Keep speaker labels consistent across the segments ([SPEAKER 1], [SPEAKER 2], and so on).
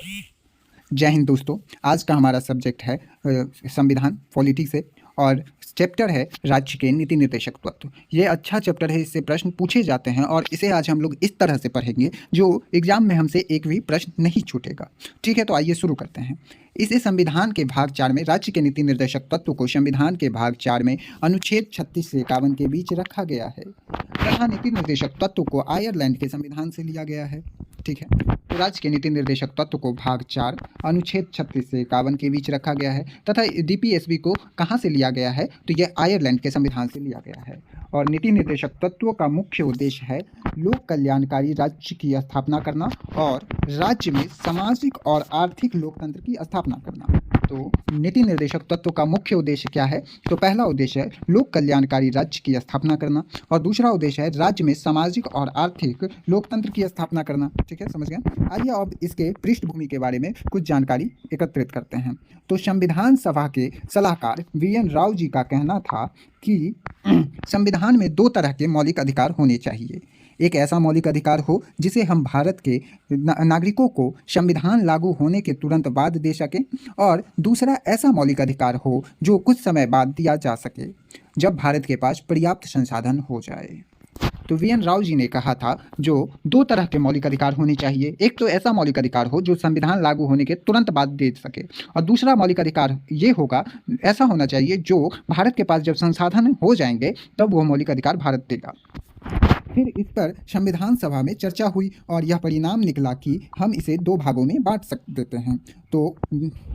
[SPEAKER 1] जय हिंद दोस्तों। आज का हमारा सब्जेक्ट है संविधान पॉलिटी से और चैप्टर है राज्य के नीति निर्देशक तत्व। ये अच्छा चैप्टर है, इससे प्रश्न पूछे जाते हैं और इसे आज हम लोग इस तरह से पढ़ेंगे जो एग्जाम में हमसे एक भी प्रश्न नहीं छूटेगा। ठीक है, तो आइए शुरू करते हैं। इसे संविधान के भाग 4 में राज्य के नीति निर्देशक तत्व को संविधान के भाग 4 में अनुच्छेद 36 से 51 के बीच रखा गया है तथा नीति निर्देशक तत्व को आयरलैंड के संविधान से लिया गया है। ठीक है, तो राज्य के नीति निर्देशक तत्व को भाग 4 अनुच्छेद 36 से 51 के बीच रखा गया है तथा डीपीएसबी को कहाँ से लिया गया है, तो यह आयरलैंड के संविधान से लिया गया है। और नीति निर्देशक तत्वों का मुख्य उद्देश्य है लोक कल्याणकारी राज्य की स्थापना करना और राज्य में सामाजिक और आर्थिक लोकतंत्र की स्थापना करना। तो नीति निर्देशक तत्व का मुख्य उद्देश्य क्या है, तो पहला उद्देश्य है लोक कल्याणकारी राज्य की स्थापना करना और दूसरा उद्देश्य है राज्य में सामाजिक और आर्थिक लोकतंत्र की स्थापना करना। ठीक है, समझ गए। आइए अब इसके पृष्ठभूमि के बारे में कुछ जानकारी एकत्रित करते हैं। तो संविधान सभा के सलाहकार वीएन राव जी का कहना था कि संविधान में 2 तरह के मौलिक अधिकार होने चाहिए। एक ऐसा मौलिक अधिकार हो जिसे हम भारत के नागरिकों को संविधान लागू होने के तुरंत बाद दे सकें और दूसरा ऐसा मौलिक अधिकार हो जो कुछ समय बाद दिया जा सके जब भारत के पास पर्याप्त संसाधन हो जाए। तो वीएन राव जी ने कहा था जो 2 तरह के मौलिक अधिकार होने चाहिए। एक तो ऐसा मौलिक अधिकार हो जो संविधान लागू होने के तुरंत बाद दे सके और दूसरा मौलिक अधिकार ये होगा, ऐसा होना चाहिए जो भारत के पास जब संसाधन हो जाएंगे तब वो मौलिक अधिकार भारत देगा। फिर इस पर संविधान सभा में चर्चा हुई और यह परिणाम निकला कि हम इसे 2 भागों में बांट देते हैं। तो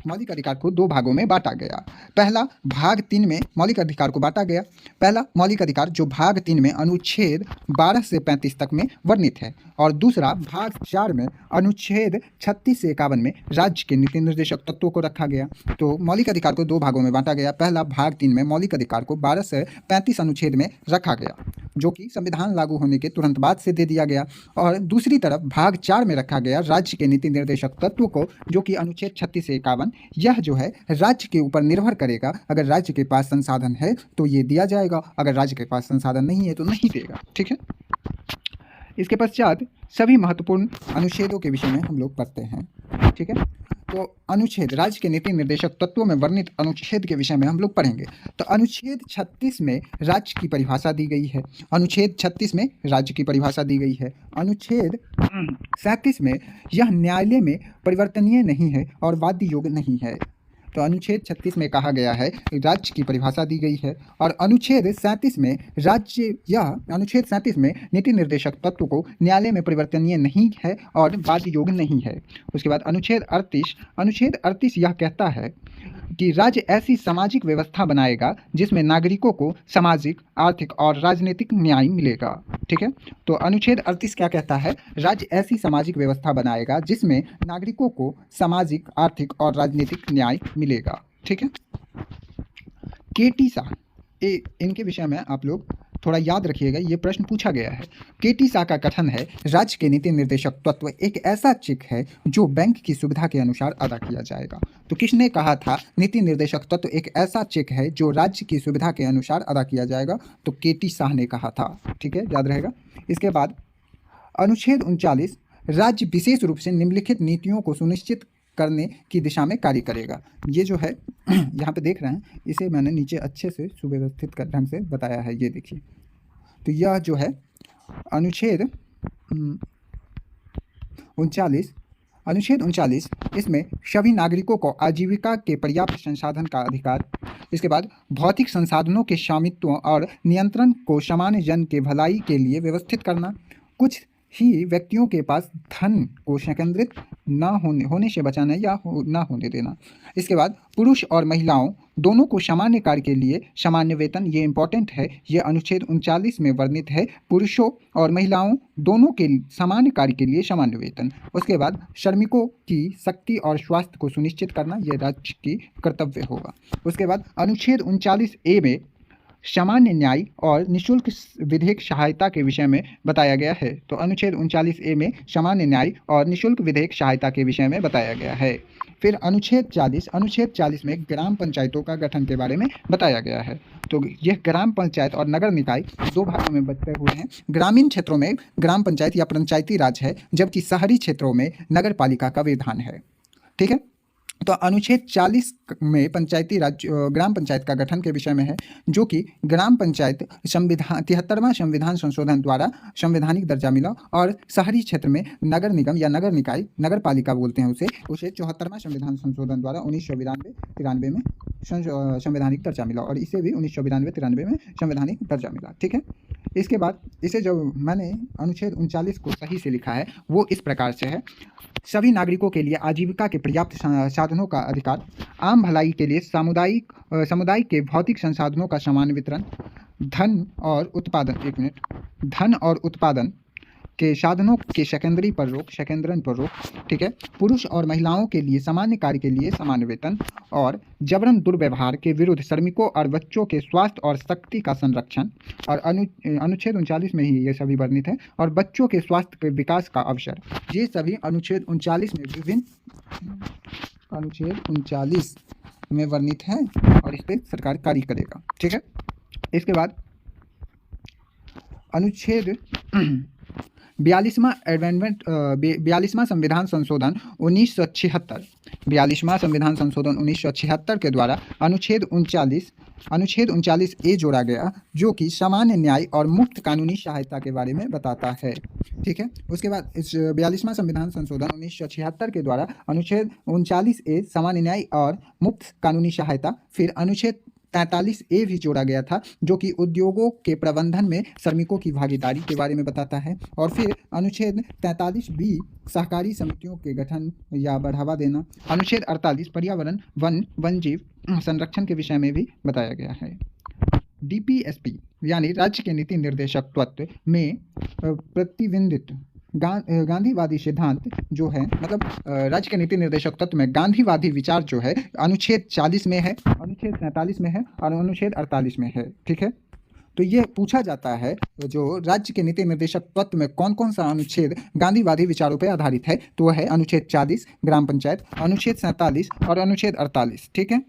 [SPEAKER 1] मौलिक अधिकार को 2 भागों में बांटा गया। पहला भाग 3 में मौलिक अधिकार को बांटा गया। पहला मौलिक अधिकार जो भाग 3 में अनुच्छेद 12 से 35 तक में वर्णित है और दूसरा भाग 4 में अनुच्छेद 36 से 51 में राज्य के नीति निर्देशक तत्वों को रखा गया। तो मौलिक अधिकार को 2 भागों में बांटा गया। पहला भाग 3 में मौलिक अधिकार को 12 से 35 अनुच्छेद में रखा गया जो कि संविधान लागू होने के तुरंत बाद से दे दिया गया और दूसरी तरफ भाग 4 में रखा गया राज्य के नीति निर्देशक तत्व को जो कि अनुच्छेद 36 से 51। यह जो है राज्य के ऊपर निर्भर करेगा। अगर राज्य के पास संसाधन है तो ये दिया जाएगा, अगर राज्य के पास संसाधन नहीं है तो नहीं देगा। ठीक है, इसके पश्चात सभी महत्वपूर्ण अनुच्छेदों के विषय में हम लोग पढ़ते हैं। ठीक है, तो अनुच्छेद राज्य के नीति निर्देशक तत्वों में वर्णित अनुच्छेद के विषय में हम लोग पढ़ेंगे। तो अनुच्छेद 36 में राज्य की परिभाषा दी गई है। अनुच्छेद 36 में राज्य की परिभाषा दी गई है। अनुच्छेद 37 में यह न्यायालय में परिवर्तनीय नहीं है और वाद्य योग्य नहीं है। तो अनुच्छेद 36 में कहा गया है राज्य की परिभाषा दी गई है और अनुच्छेद 37 में अनुच्छेद 37 में नीति निर्देशक तत्व को न्यायालय में परिवर्तनीय नहीं है और वाद्य योग्य नहीं है। उसके बाद अनुच्छेद 38 यह कहता है कि राज्य ऐसी सामाजिक व्यवस्था बनाएगा जिसमें नागरिकों को सामाजिक, आर्थिक और राजनीतिक न्याय मिलेगा। ठीक है, तो अनुच्छेद 38 क्या कहता है, राज्य ऐसी सामाजिक व्यवस्था बनाएगा जिसमें नागरिकों को सामाजिक, आर्थिक और राजनीतिक न्याय मिलेगा। ठीक है, केटी शाह इनके विषय में आप लोग थोड़ा याद रखिएगा, ये प्रश्न पूछा गया है। केटी शाह का कथन है राज्य के नीति निर्देशक तत्व एक ऐसा चेक है जो बैंक की सुविधा के अनुसार अदा किया जाएगा। तो किसने कहा था नीति निर्देशक तत्व एक ऐसा चेक है जो राज्य की सुविधा के अनुसार अदा किया जाएगा, तो केटी शाह ने कहा था। ठीक है, याद रहेगा। इसके बाद अनुच्छेद 39 राज्य विशेष रूप से निम्नलिखित नीतियों को सुनिश्चित करने की दिशा में कार्य करेगा। ये जो है यहाँ पे देख रहे हैं, इसे मैंने नीचे अच्छे से सुव्यवस्थित ढंग से बताया है, ये देखिए। तो यह जो है अनुच्छेद 39 इसमें सभी नागरिकों को आजीविका के पर्याप्त संसाधन का अधिकार, इसके बाद भौतिक संसाधनों के स्वामित्व और नियंत्रण को सामान्य जन के भलाई के लिए व्यवस्थित करना, कुछ ही व्यक्तियों के पास धन को संकेंद्रित होने से बचाना या ना होने देना। इसके बाद पुरुष और महिलाओं दोनों को सामान्य कार्य के लिए सामान्य वेतन, ये इंपॉर्टेंट है, ये अनुच्छेद 39 में वर्णित है। पुरुषों और महिलाओं दोनों के सामान्य कार्य के लिए सामान्य वेतन। उसके बाद श्रमिकों की शक्ति और स्वास्थ्य को सुनिश्चित करना, ये राज्य की कर्तव्य होगा। उसके बाद अनुच्छेद 39A में सामान्य न्याय और निःशुल्क विधिक सहायता के विषय में बताया गया है। तो अनुच्छेद 39A में सामान्य न्याय और निःशुल्क विधिक सहायता के विषय में बताया गया है। फिर अनुच्छेद 40 में ग्राम पंचायतों का गठन के बारे में बताया गया है। तो यह ग्राम पंचायत और नगर निकाय 2 भागों में बंटे हुए हैं। ग्रामीण क्षेत्रों में ग्राम पंचायत या पंचायती राज है, जबकि शहरी क्षेत्रों में नगर पालिका का विधान है। ठीक है। तो अनुच्छेद 40 में पंचायती राज ग्राम पंचायत का गठन के विषय में है, जो कि ग्राम पंचायत संविधान 73वां संविधान संशोधन द्वारा संवैधानिक दर्जा मिला, और शहरी क्षेत्र में नगर निगम या नगर निकाय, नगर पालिका बोलते हैं उसे 74वां संविधान संशोधन द्वारा 1992-93 में संवैधानिक दर्जा मिला, और इसे भी 1992-93 में संवैधानिक दर्जा मिला। ठीक है। इसके बाद इसे जो मैंने अनुच्छेद 39 को सही से लिखा है वो इस प्रकार से है: सभी नागरिकों के लिए आजीविका के पर्याप्त साधनों का अधिकार, आम भलाई के लिए समुदाय के भौतिक संसाधनों का समान वितरण, धन और उत्पादन के साधनों के सेकेंद्रण पर रोक, ठीक है। पुरुष और महिलाओं के लिए सामान्य कार्य के लिए समान वेतन, और जबरन दुर्व्यवहार के विरुद्ध श्रमिकों और बच्चों के स्वास्थ्य और शक्ति का संरक्षण, और अनुच्छेद 39 में ही ये सभी वर्णित है, और बच्चों के स्वास्थ्य के विकास का अवसर। ये सभी अनुच्छेद 39 में वर्णित है, और इस पर सरकार कार्य करेगा। ठीक है। इसके बाद अनुच्छेद 42वां संविधान संशोधन 1976 के द्वारा अनुच्छेद 39 ए जोड़ा गया, जो कि सामान्य न्याय और मुफ्त कानूनी सहायता के बारे में बताता है। ठीक है। उसके बाद इस 42वां संविधान संशोधन 1976 के द्वारा अनुच्छेद 39 ए सामान्य न्याय और मुफ्त कानूनी सहायता, फिर अनुच्छेद 43 ए भी जोड़ा गया था, जो कि उद्योगों के प्रबंधन में श्रमिकों की भागीदारी के बारे में बताता है, और फिर अनुच्छेद 43 बी सहकारी समितियों के गठन या बढ़ावा देना, अनुच्छेद 48 पर्यावरण वन जीव संरक्षण के विषय में भी बताया गया है। DPSP यानी राज्य के नीति निर्देशक तत्व में प्रतिबिंबित गांधीवादी सिद्धांत जो है, मतलब राज्य के नीति निर्देशक तत्व में गांधीवादी विचार जो है अनुच्छेद 40 में है, अनुच्छेद 47 में है और अनुच्छेद 48 में है। ठीक है। तो ये पूछा जाता है जो राज्य के नीति निर्देशक तत्व में कौन कौन सा अनुच्छेद गांधीवादी विचारों पर आधारित है, तो वह है अनुच्छेद 40 ग्राम पंचायत, अनुच्छेद 47 और अनुच्छेद 48। ठीक है।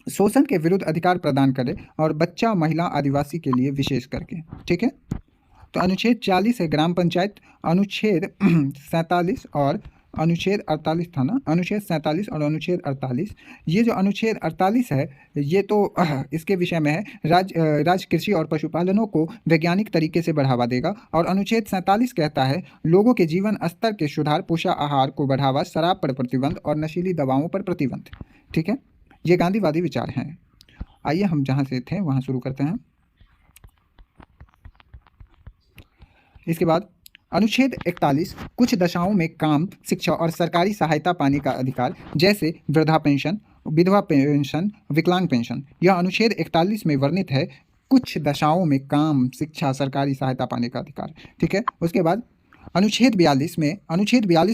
[SPEAKER 1] शोषण के विरुद्ध अधिकार प्रदान करे और बच्चा, महिला, आदिवासी के लिए विशेष करके। ठीक है। तो अनुच्छेद 40 है ग्राम पंचायत, अनुच्छेद 47 और अनुच्छेद 48 था ना, अनुच्छेद 47 और अनुच्छेद 48। ये जो अनुच्छेद 48 है ये तो इसके विषय में है, राज्य कृषि और पशुपालनों को वैज्ञानिक तरीके से बढ़ावा देगा, और अनुच्छेद 47 कहता है लोगों के जीवन स्तर के सुधार, पोषण आहार को बढ़ावा, शराब पर प्रतिबंध और नशीली दवाओं पर प्रतिबंध। ठीक है। ये गांधीवादी विचार हैं। आइए हम जहाँ से थे वहाँ शुरू करते हैं। इसके बाद अनुच्छेद 41 कुछ दशाओं में काम, शिक्षा और सरकारी सहायता पाने का अधिकार, जैसे वृद्धा पेंशन, विधवा पेंशन, विकलांग पेंशन। यह अनुच्छेद 41 में वर्णित है, कुछ दशाओं में काम, शिक्षा, सरकारी सहायता पाने का अधिकार। ठीक है। उसके बाद अनुच्छेद 42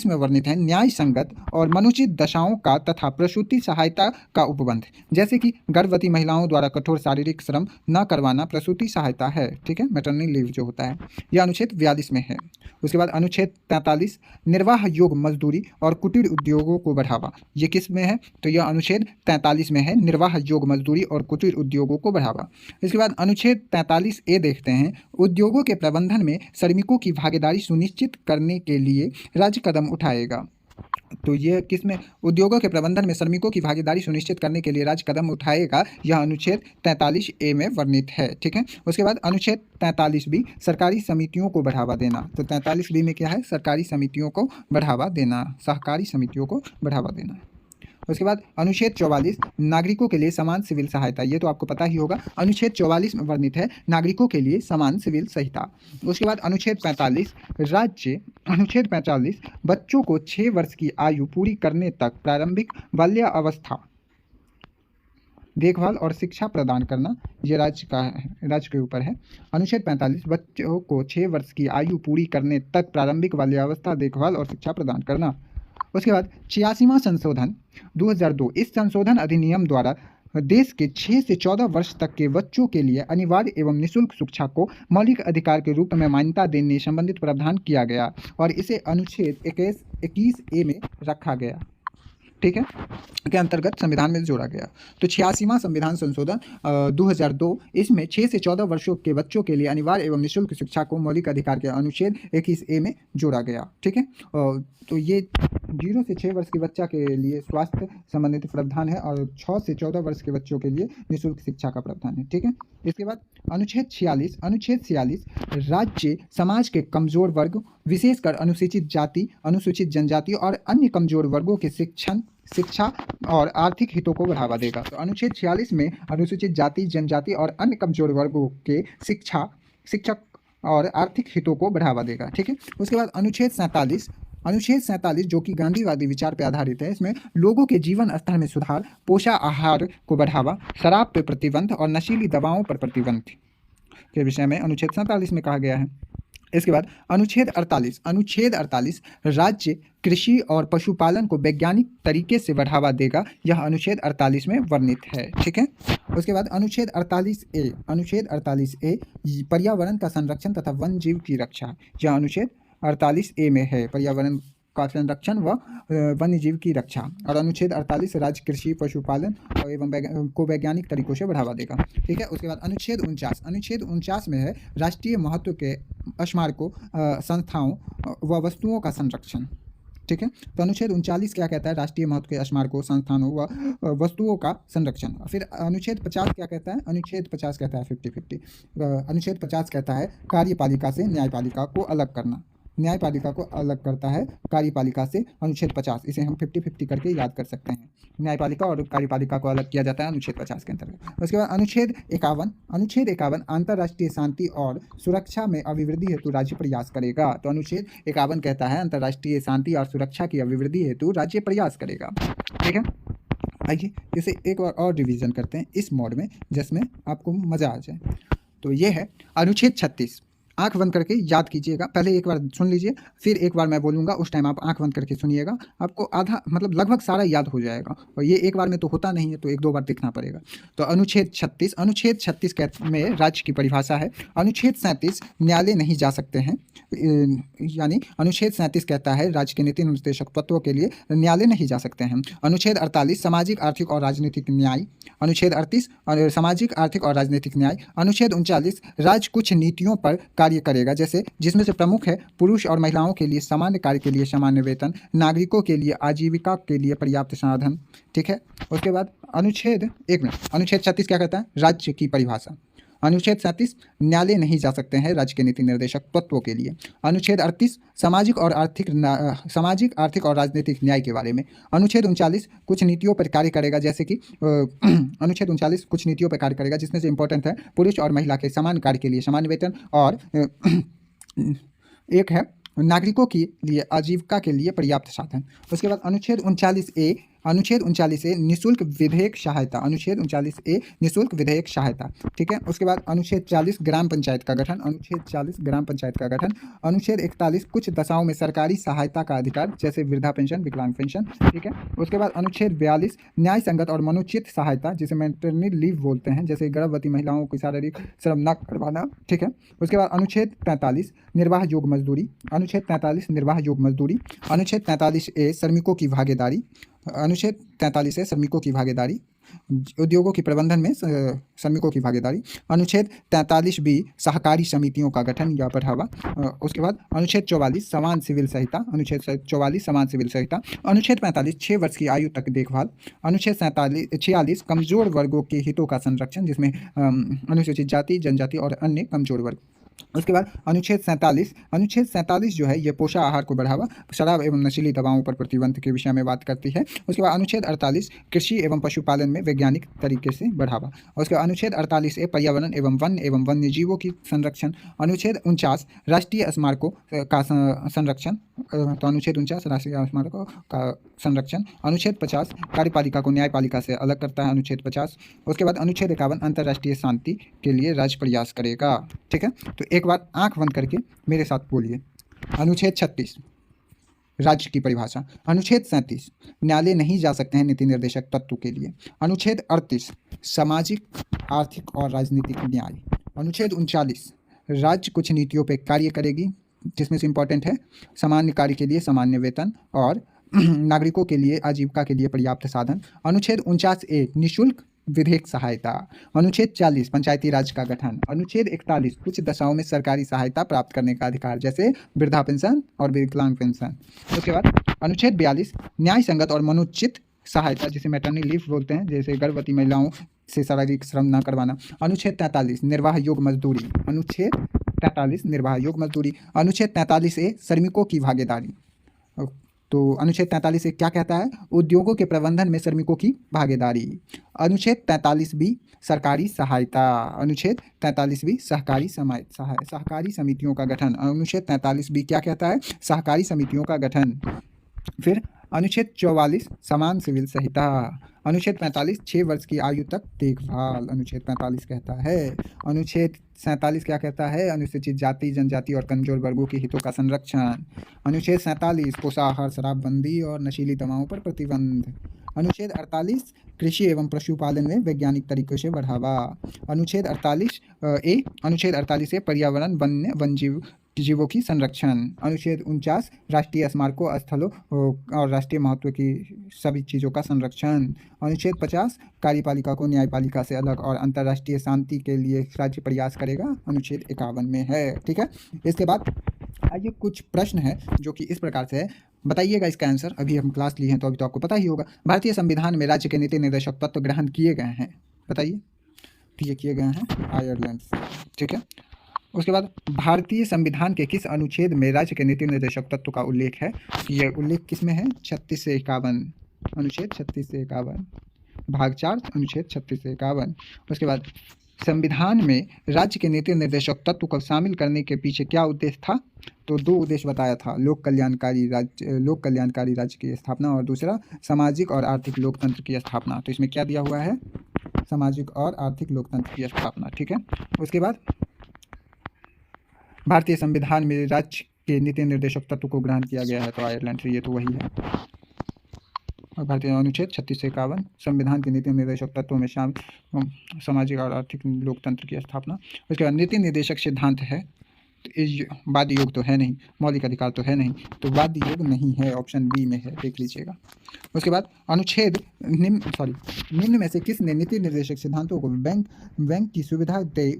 [SPEAKER 1] में वर्णित है न्याय संगत और मनुचित दशाओं का तथा प्रसूति सहायता का उपबंध, जैसे कि गर्भवती महिलाओं द्वारा कठोर शारीरिक श्रम न करवाना प्रसूति सहायता है। ठीक है। मैटरनल लीव जो होता है, यह अनुच्छेद 42 में है। उसके बाद अनुच्छेद 43 निर्वाह योग्य मजदूरी और कुटीर उद्योगों को बढ़ावा, ये किस में है, तो यह अनुच्छेद 43 में है, निर्वाह योग्य मजदूरी और कुटीर उद्योगों को बढ़ावा। इसके बाद अनुच्छेद 43 ए देखते हैं, उद्योगों के प्रबंधन में श्रमिकों की भागीदारी सुनिश्चित करने के लिए राज्य कदम उठाएगा। तो ये किसमें, उद्योगों के प्रबंधन में श्रमिकों की भागीदारी सुनिश्चित करने के लिए राज्य कदम उठाएगा, यह अनुच्छेद 43 ए में वर्णित है। ठीक है। उसके बाद अनुच्छेद 43 बी सरकारी समितियों को बढ़ावा देना। तो 43 बी में क्या है, सरकारी समितियों को बढ़ावा देना, सहकारी समितियों को बढ़ावा देना। उसके बाद अनुच्छेद 44 नागरिकों के लिए समान सिविल सहायता, ये तो आपको पता ही होगा, अनुच्छेद 44 में वर्णित है नागरिकों के लिए समान सिविल सहायता। उसके बाद अनुच्छेद 45 अनुच्छेद 45 बच्चों को 6 वर्ष की आयु पूरी करने तक प्रारंभिक बाल्यावस्था देखभाल और शिक्षा प्रदान करना, ये राज्य के ऊपर है। अनुच्छेद 45 बच्चों को 6 वर्ष की आयु पूरी करने तक प्रारंभिक बाल्यावस्था देखभाल और शिक्षा प्रदान करना। उसके बाद 86वां संशोधन 2002, इस संशोधन अधिनियम द्वारा देश के 6 से 14 वर्ष तक के बच्चों के लिए अनिवार्य एवं निःशुल्क शिक्षा को मौलिक अधिकार के रूप में मान्यता देने संबंधित प्रावधान किया गया, और इसे अनुच्छेद 21 ए में रखा गया। ठीक है, के अंतर्गत संविधान में जोड़ा गया। तो 86वां संविधान संशोधन 2002, इसमें 6 से 14 वर्षों के बच्चों के लिए अनिवार्य एवं निःशुल्क शिक्षा को मौलिक अधिकार के अनुच्छेद 21 ए में जोड़ा गया। ठीक है, तो ये 0 से 6 वर्ष के बच्चा के लिए स्वास्थ्य संबंधित प्रावधान है और 6 से 14 वर्ष के बच्चों के लिए निःशुल्क शिक्षा का प्रावधान है। ठीक है। इसके बाद अनुच्छेद 46 राज्य समाज के कमजोर वर्ग विशेषकर अनुसूचित जाति, अनुसूचित जनजाति और अन्य कमजोर वर्गों के शिक्षा और आर्थिक हितों को बढ़ावा देगा। तो अनुच्छेद 46 में अनुसूचित जाति, जनजाति और अन्य कमजोर वर्गों के शिक्षक और आर्थिक हितों को बढ़ावा देगा। ठीक है। उसके बाद अनुच्छेद 47 जो कि गांधीवादी विचार पर आधारित है, इसमें लोगों के जीवन स्तर में सुधार, पोषाहार को बढ़ावा, शराब पर प्रतिबंध और नशीली दवाओं पर प्रतिबंध के विषय में अनुच्छेद 47 में कहा गया है। इसके बाद अनुच्छेद 48 राज्य कृषि और पशुपालन को वैज्ञानिक तरीके से बढ़ावा देगा। यह अनुच्छेद 48 में वर्णित है। ठीक है। उसके बाद अनुच्छेद 48A पर्यावरण का संरक्षण तथा वन जीव की रक्षा। यह अनुच्छेद 48A में है, पर्यावरण का संरक्षण व वन्य जीव की रक्षा। और अनुच्छेद 48 राज्य कृषि पशुपालन एवं को वैज्ञानिक तरीकों से बढ़ावा देगा। ठीक है। उसके बाद अनुच्छेद 49 में है राष्ट्रीय महत्व के स्मारकों, संस्थाओं व वस्तुओं का संरक्षण। ठीक है। तो अनुच्छेद 39 क्या कहता है? राष्ट्रीय महत्व के स्मारकों, संस्थानों व वस्तुओं का संरक्षण। फिर अनुच्छेद 50 क्या कहता है? अनुच्छेद 50 कहता है 50-50। अनुच्छेद 50 कहता है कार्यपालिका से न्यायपालिका को अलग करना। न्यायपालिका को अलग करता है कार्यपालिका से अनुच्छेद 50। इसे हम 50-50 करके याद कर सकते हैं। न्यायपालिका और कार्यपालिका को अलग किया जाता है अनुच्छेद 50 के अंतर्गत। उसके बाद अनुच्छेद 51 अंतर्राष्ट्रीय शांति और सुरक्षा में अभिवृद्धि हेतु राज्य प्रयास करेगा। तो अनुच्छेद 51 कहता है अंतर्राष्ट्रीय शांति और सुरक्षा की अभिवृद्धि हेतु राज्य प्रयास करेगा। ठीक है। आइए इसे एक बार और रिवीजन करते हैं इस मोड में, जिसमें आपको मजा आ जाए। तो ये है अनुच्छेद 36। आंख बंद करके याद कीजिएगा, पहले एक बार सुन लीजिए, फिर एक बार मैं बोलूँगा, उस टाइम आप आंख बंद करके सुनिएगा। आपको आधा मतलब लगभग सारा याद हो जाएगा, और ये एक बार में तो होता नहीं है, तो 1-2 बार देखना पड़ेगा। तो अनुच्छेद 36 में राज्य की परिभाषा है। अनुच्छेद 37 न्यायालय नहीं जा सकते हैं, यानी अनुच्छेद 37 कहता है राज्य के नीति निर्देशक तत्वों के लिए न्यायालय नहीं जा सकते हैं। अनुच्छेद 48 सामाजिक, आर्थिक और राजनीतिक न्याय। अनुच्छेद 38 सामाजिक, आर्थिक और राजनीतिक न्याय। अनुच्छेद 39 राज्य कुछ नीतियों पर कार्य करेगा, जैसे जिसमें से प्रमुख है पुरुष और महिलाओं के लिए सामान्य कार्य के लिए सामान्य वेतन, नागरिकों के लिए आजीविका के लिए पर्याप्त साधन। ठीक है। उसके बाद अनुच्छेद 36 क्या कहता है? राज्य की परिभाषा। अनुच्छेद 37 न्यायालय नहीं जा सकते हैं राज्य के नीति निर्देशक तत्वों के लिए। अनुच्छेद 38 सामाजिक, आर्थिक और राजनीतिक न्याय के बारे में। अनुच्छेद 39 कुछ नीतियों पर कार्य करेगा, जैसे कि अनुच्छेद 39 कुछ नीतियों पर कार्य करेगा, जिसमें से इंपॉर्टेंट है पुरुष और महिला के समान कार्य के लिए समान वेतन, और एक है नागरिकों के लिए आजीविका के लिए पर्याप्त साधन। उसके बाद अनुच्छेद 39A निःशुल्क विधेयक सहायता। अनुच्छेद 39A निःशुल्क विधेयक सहायता। ठीक है। उसके बाद अनुच्छेद 40 ग्राम पंचायत का गठन। अनुच्छेद 40 ग्राम पंचायत का गठन। अनुच्छेद 41 कुछ दशाओं में सरकारी सहायता का अधिकार, जैसे वृद्धा पेंशन, विकलांग पेंशन। ठीक है। उसके बाद अनुच्छेद 42 न्याय संगत और मनोचित सहायता, जिसे मैटरनिटी लीव बोलते हैं, जैसे गर्भवती महिलाओं की शारीरिक श्रम न करवाना। ठीक है। उसके बाद अनुच्छेद 43 निर्वाह योग्य मजदूरी। अनुच्छेद 43 निर्वाह योग्य मजदूरी। अनुच्छेद 43A श्रमिकों की भागीदारी। अनुच्छेद 43 है श्रमिकों की भागीदारी, उद्योगों के प्रबंधन में श्रमिकों की भागीदारी। अनुच्छेद 43B सहकारी समितियों का गठन या बढ़ावा। उसके बाद अनुच्छेद 44 समान सिविल संहिता। अनुच्छेद 44 समान सिविल संहिता। अनुच्छेद 45 6 वर्ष की आयु तक देखभाल। अनुच्छेद 46 कमजोर वर्गों के हितों का संरक्षण, जिसमें अनुसूचित जाति, जनजाति और अन्य कमजोर वर्ग। उसके बाद अनुच्छेद 47 जो है ये पोषाहार को बढ़ावा, शराब एवं नशीली दवाओं पर प्रतिबंध के विषय में बात करती है। उसके बाद अनुच्छेद 48 कृषि एवं पशुपालन में वैज्ञानिक तरीके से बढ़ावा। उसके बाद अनुच्छेद 48A पर्यावरण एवं वन्य जीवों की संरक्षण। अनुच्छेद 49 राष्ट्रीय स्मारकों का संरक्षण। तो अनुच्छेद 49 राष्ट्रीय स्मारकों का संरक्षण। अनुच्छेद 50 कार्यपालिका को न्यायपालिका से अलग करता है। अनुच्छेद 50। उसके बाद अनुच्छेद 51 अंतर्राष्ट्रीय शांति के लिए राज्य प्रयास करेगा। ठीक है। तो एक बार आंख बंद करके मेरे साथ बोलिए। अनुच्छेद 36 राज्य की परिभाषा। अनुच्छेद 37 न्यायालय नहीं जा सकते हैं नीति निर्देशक तत्व के लिए। अनुच्छेद 38 सामाजिक, आर्थिक और राजनीतिक न्याय। अनुच्छेद 39 राज्य कुछ नीतियों पर कार्य करेगी, जिसमें से इंपॉर्टेंट है सामान्य कार्य के लिए सामान्य वेतन और नागरिकों के लिए आजीविका के लिए पर्याप्त साधन। अनुच्छेद 49A निःशुल्क विधिक सहायता। अनुच्छेद 40 पंचायती राज का गठन। अनुच्छेद 41 कुछ दशाओं में सरकारी सहायता प्राप्त करने का अधिकार, जैसे वृद्धा पेंशन और विकलांग पेंशन। उसके बाद अनुच्छेद 42 न्याय संगत और मनोचित सहायता, जिसे मैटरनिटी लीव बोलते हैं, जैसे गर्भवती महिलाओं से शारीरिक श्रम न करवाना। अनुच्छेद 43 निर्वाह योग्य मजदूरी। अनुच्छेद 43 निर्वाह योग्य मजदूरी। अनुच्छेद 43A श्रमिकों की भागीदारी। तो अनुच्छेद 43 क्या कहता है? उद्योगों के प्रबंधन में श्रमिकों की भागीदारी। अनुच्छेद 43B सरकारी सहायता। अनुच्छेद 43B सहकारी समितियों का गठन। अनुच्छेद 43B क्या कहता है? सहकारी समितियों का गठन। फिर अनुच्छेद 44 समान सिविल संहिता। अनुच्छेद 45 6 वर्ष की आयु तक देखभाल। अनुच्छेद 45 कहता है। अनुच्छेद 47 क्या कहता है? अनुसूचित जाति, जनजाति और कमजोर वर्गों के हितों का संरक्षण। अनुच्छेद 47 पोषाहार, शराबबंदी और नशीली दवाओं पर प्रतिबंध। अनुच्छेद 48 कृषि एवं पशुपालन में वैज्ञानिक तरीकों से बढ़ावा। अनुच्छेद 48A पर्यावरण, वन्य जीवों की संरक्षण। अनुच्छेद 49 राष्ट्रीय स्मारकों, स्थलों और राष्ट्रीय महत्व की सभी चीज़ों का संरक्षण। अनुच्छेद 50 कार्यपालिका को न्यायपालिका से अलग और अंतर्राष्ट्रीय शांति के लिए राज्य प्रयास करेगा। अनुच्छेद 51 में है। ठीक है, इसके बाद आइए कुछ प्रश्न है जो कि इस प्रकार से है, बताइएगा इसका आंसर। अभी हम क्लास लिए हैं तो अभी तो आपको पता ही होगा। भारतीय संविधान में राज्य के नीति निर्देशक तत्व ग्रहण किए गए हैं, बताइए। तो ये किए गए हैं आयरलैंड से। ठीक है, उसके बाद भारतीय संविधान के किस अनुच्छेद में राज्य के नीति निर्देशक तत्व का उल्लेख है? ये उल्लेख किस में है? 36 से 51, अनुच्छेद 36 से 51, भाग 4, अनुच्छेद 36 से 51। उसके बाद संविधान में राज्य के नीति निर्देशक तत्व को शामिल करने के पीछे क्या उद्देश्य था? तो 2 उद्देश्य बताया था, लोक कल्याणकारी राज्य की स्थापना और दूसरा सामाजिक और आर्थिक लोकतंत्र की स्थापना। तो इसमें क्या दिया हुआ है? सामाजिक और आर्थिक लोकतंत्र की स्थापना। ठीक है, उसके बाद भारतीय संविधान में राज्य के नीति निर्देशक तत्व को ग्रहण किया गया है, तो आयरलैंड से, ये तो वही है। और भारतीय अनुच्छेद 36 से 51 संविधान के नीति निर्देशक तत्वों में शामिल सामाजिक और आर्थिक लोकतंत्र की स्थापना। उसके बाद नीति निर्देशक सिद्धांत है, तो वाद योग तो है नहीं, मौलिक अधिकार तो है नहीं, तो वाद योग नहीं है, ऑप्शन बी में है, देख लीजिएगा। उसके बाद अनुच्छेद निम्न में से किसने नीति निर्देशक सिद्धांतों को बैंक की सुविधा दे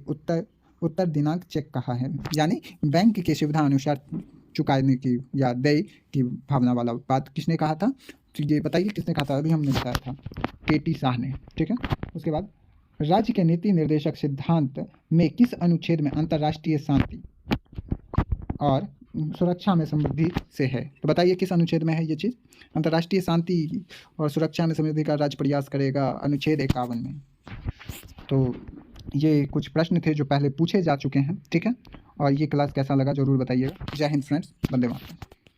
[SPEAKER 1] उत्तर दिनांक चेक कहा है? यानी बैंक की सुविधा अनुसार चुकाने की या दे की भावना वाला बात किसने कहा था? तो ये बताइए किसने कहा था? अभी हमने बताया था, केटी शाह ने। ठीक है, उसके बाद राज्य के नीति निर्देशक सिद्धांत में किस अनुच्छेद में अंतर्राष्ट्रीय शांति और सुरक्षा में समृद्धि से है? तो बताइए किस अनुच्छेद में है ये चीज़? अंतर्राष्ट्रीय शांति और सुरक्षा में समृद्धि का राज्य प्रयास करेगा, अनुच्छेद 51 में। तो ये कुछ प्रश्न थे जो पहले पूछे जा चुके हैं। ठीक है, और ये क्लास कैसा लगा ज़रूर बताइएगा। जय हिंद फ्रेंड्स, वंदे मातरम।